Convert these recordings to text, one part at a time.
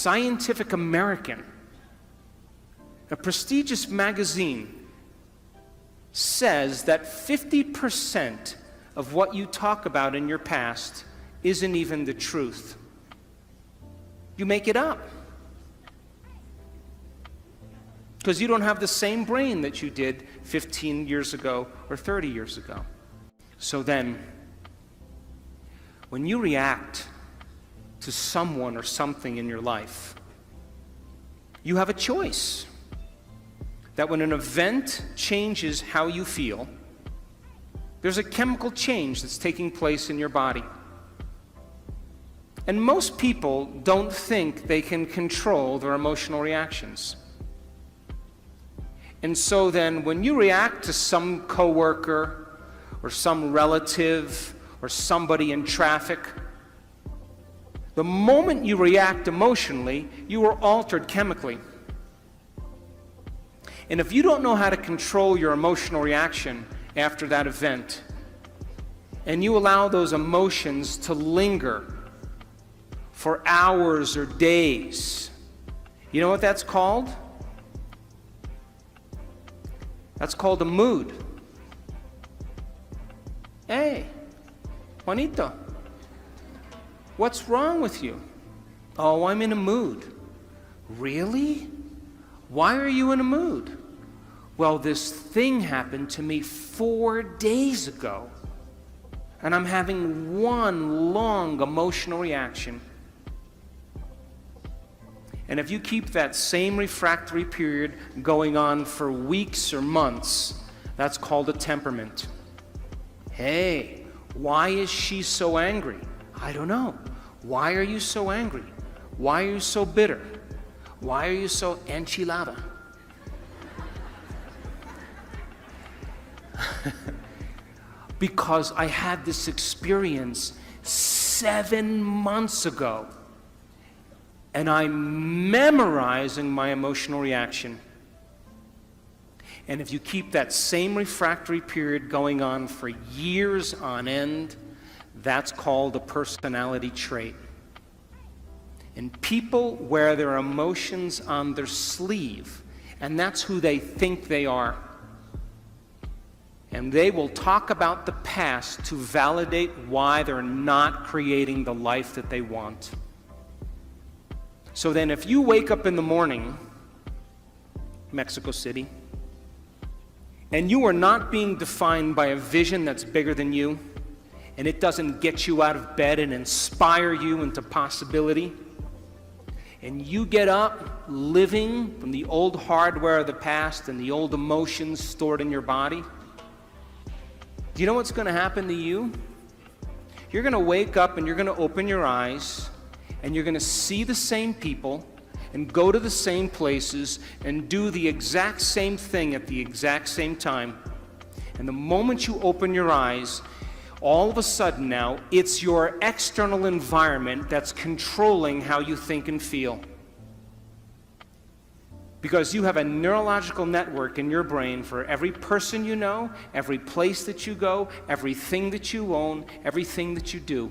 Scientific American, a prestigious magazine, says that 50% of what you talk about in your past isn't even the truth. You make it up. Because you don't have the same brain that you did 15 years ago or 30 years ago. So then, when you react to someone or something in your life, you have a choice. That when an event changes how you feel, there's a chemical change that's taking place in your body. And most people don't think they can control their emotional reactions. And so then when you react to some coworker or some relative or somebody in traffic, the moment you react emotionally, you are altered chemically. And if you don't know how to control your emotional reaction after that event, and you allow those emotions to linger for hours or days, you know what that's called? That's called a mood. Hey, Juanito, what's wrong with you? Oh, I'm in a mood. Really? Why are you in a mood? Well, this thing happened to me 4 days ago, and I'm having one long emotional reaction. And if you keep that same refractory period going on for weeks or months, that's called a temperament. Hey, why is she so angry? I don't know. Why are you so angry? Why are you so bitter? Why are you so enchilada? Because I had this experience 7 months ago. And I'm memorizing my emotional reaction. And if you keep that same refractory period going on for years on end, that's called a personality trait. And people wear their emotions on their sleeve, and that's who they think they are. And they will talk about the past to validate why they're not creating the life that they want. So then if you wake up in the morning, Mexico City, and you are not being defined by a vision that's bigger than you, and it doesn't get you out of bed and inspire you into possibility, and you get up living from the old hardware of the past and the old emotions stored in your body, do you know what's going to happen to you? You're going to wake up and you're going to open your eyes, and you're going to see the same people and go to the same places and do the exact same thing at the exact same time. And the moment you open your eyes, all of a sudden now, it's your external environment that's controlling how you think and feel. Because you have a neurological network in your brain for every person you know, every place that you go, everything that you own, everything that you do.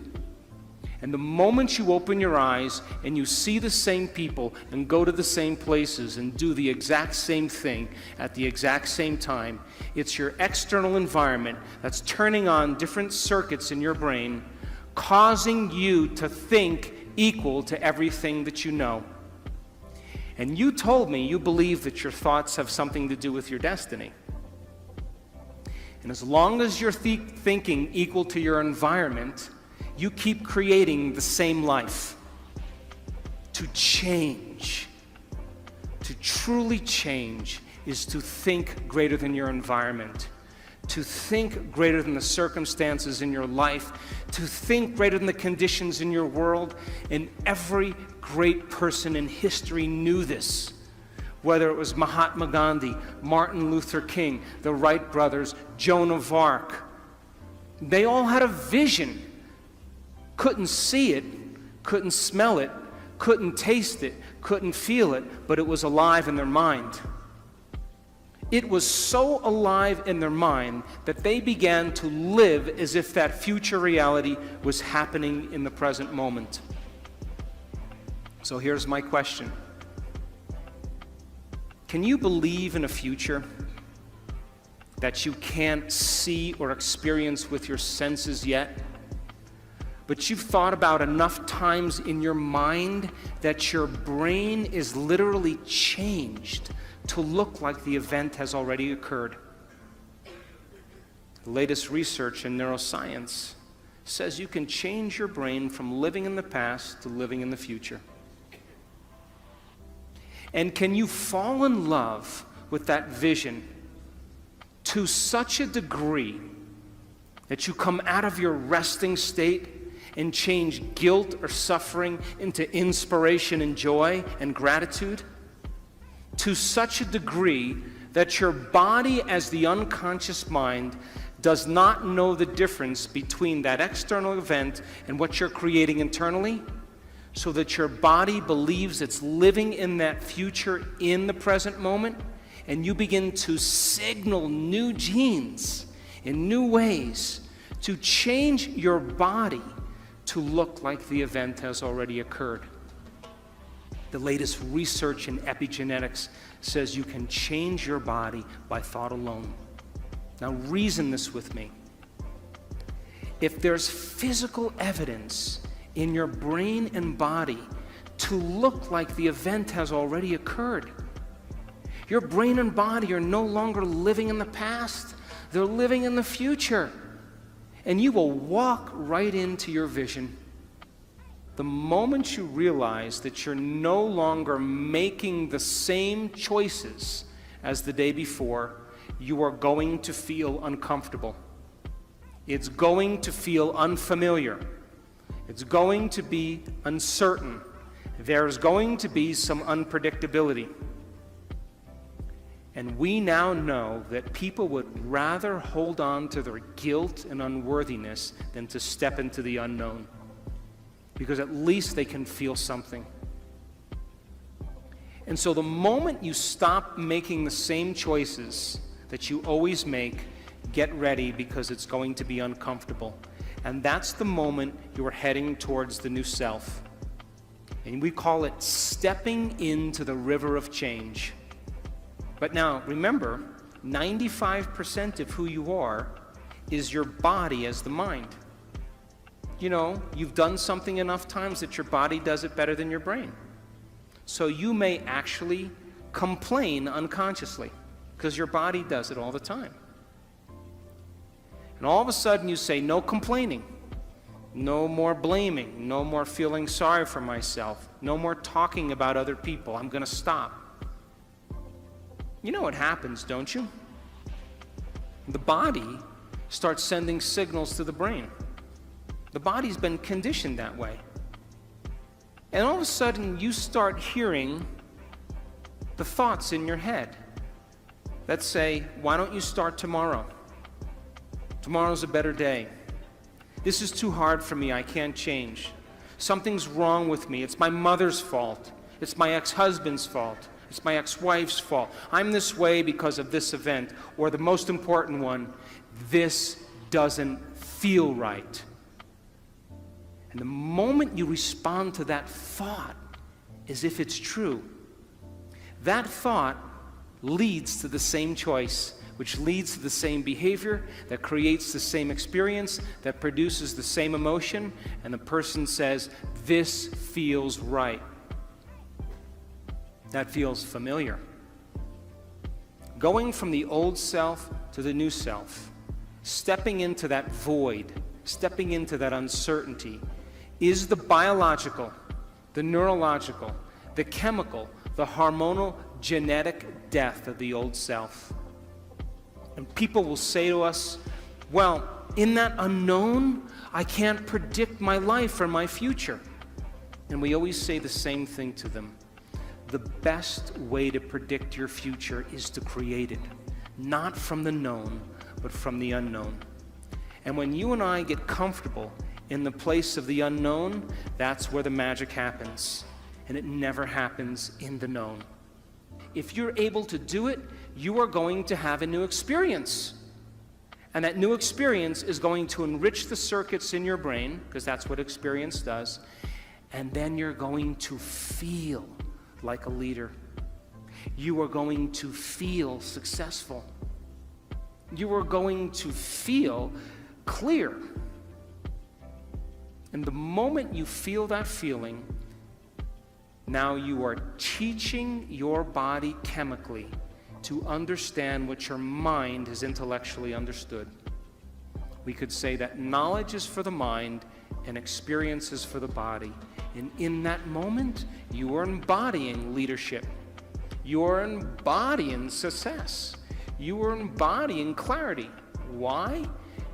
And the moment you open your eyes and you see the same people and go to the same places and do the exact same thing at the exact same time, it's your external environment that's turning on different circuits in your brain, causing you to think equal to everything that you know. And you told me you believe that your thoughts have something to do with your destiny. And as long as you're thinking equal to your environment, you keep creating the same life. To change, to truly change, is to think greater than your environment, to think greater than the circumstances in your life, to think greater than the conditions in your world. And every great person in history knew this. Whether it was Mahatma Gandhi, Martin Luther King, the Wright brothers, Joan of Arc, they all had a vision. Couldn't see it, couldn't smell it, couldn't taste it, couldn't feel it, but it was alive in their mind. It was so alive in their mind that they began to live as if that future reality was happening in the present moment. So here's my question. Can you believe in a future that you can't see or experience with your senses yet, but you've thought about enough times in your mind that your brain is literally changed to look like the event has already occurred? The latest research in neuroscience says you can change your brain from living in the past to living in the future. And can you fall in love with that vision to such a degree that you come out of your resting state and change guilt or suffering into inspiration and joy and gratitude? To such a degree that your body, as the unconscious mind, does not know the difference between that external event and what you're creating internally, so that your body believes it's living in that future in the present moment, and you begin to signal new genes in new ways to change your body to look like the event has already occurred. The latest research in epigenetics says you can change your body by thought alone. Now reason this with me. If there's physical evidence in your brain and body to look like the event has already occurred, your brain and body are no longer living in the past, they're living in the future. And you will walk right into your vision. The moment you realize that you're no longer making the same choices as the day before, you are going to feel uncomfortable. It's going to feel unfamiliar. It's going to be uncertain. There's going to be some unpredictability. And we now know that people would rather hold on to their guilt and unworthiness than to step into the unknown, because at least they can feel something. And so the moment you stop making the same choices that you always make, get ready, because it's going to be uncomfortable. And that's the moment you're heading towards the new self. And we call it stepping into the river of change. But now, remember, 95% of who you are is your body as the mind. You know, you've done something enough times that your body does it better than your brain. So you may actually complain unconsciously, because your body does it all the time. And all of a sudden you say, no complaining, no more blaming, no more feeling sorry for myself, no more talking about other people, I'm going to stop. You know what happens, don't you? The body starts sending signals to the brain. The body's been conditioned that way. And all of a sudden you start hearing the thoughts in your head that say, why don't you start tomorrow? Tomorrow's a better day. This is too hard for me, I can't change. Something's wrong with me, it's my mother's fault. It's my ex-husband's fault. It's my ex-wife's fault. I'm this way because of this event. Or the most important one, this doesn't feel right. And the moment you respond to that thought as if it's true, that thought leads to the same choice, which leads to the same behavior, that creates the same experience, that produces the same emotion, and the person says, this feels right. That feels familiar. Going from the old self to the new self, stepping into that void, stepping into that uncertainty, is the biological, the neurological, the chemical, the hormonal, genetic death of the old self. And people will say to us, well, in that unknown, I can't predict my life or my future. And we always say the same thing to them. The best way to predict your future is to create it, not from the known, but from the unknown. And when you and I get comfortable in the place of the unknown, that's where the magic happens. And it never happens in the known. If you're able to do it, you are going to have a new experience. And that new experience is going to enrich the circuits in your brain, because that's what experience does. And then you're going to feel like a leader. You are going to feel successful. You are going to feel clear. And the moment you feel that feeling, now you are teaching your body chemically to understand what your mind has intellectually understood. We could say that knowledge is for the mind and experience is for the body. And in that moment, you are embodying leadership. You are embodying success. You are embodying clarity. Why?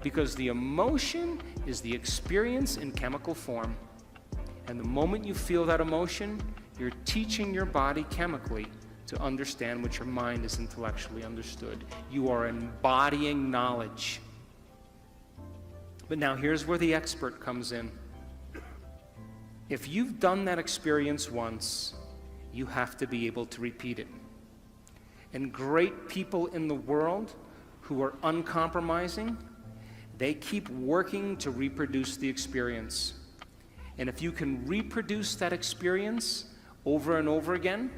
Because the emotion is the experience in chemical form. And the moment you feel that emotion, you're teaching your body chemically to understand what your mind has intellectually understood. You are embodying knowledge. But now here's where the expert comes in. If you've done that experience once, you have to be able to repeat it. And great people in the world who are uncompromising, they keep working to reproduce the experience. And if you can reproduce that experience over and over again,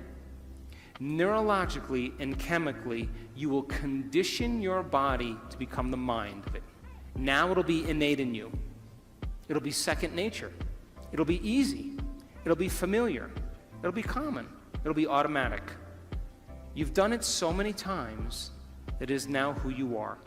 neurologically and chemically, you will condition your body to become the mind of it. Now it'll be innate in you. It'll be second nature. It'll be easy. It'll be familiar. It'll be common. It'll be automatic. You've done it so many times that it is now who you are.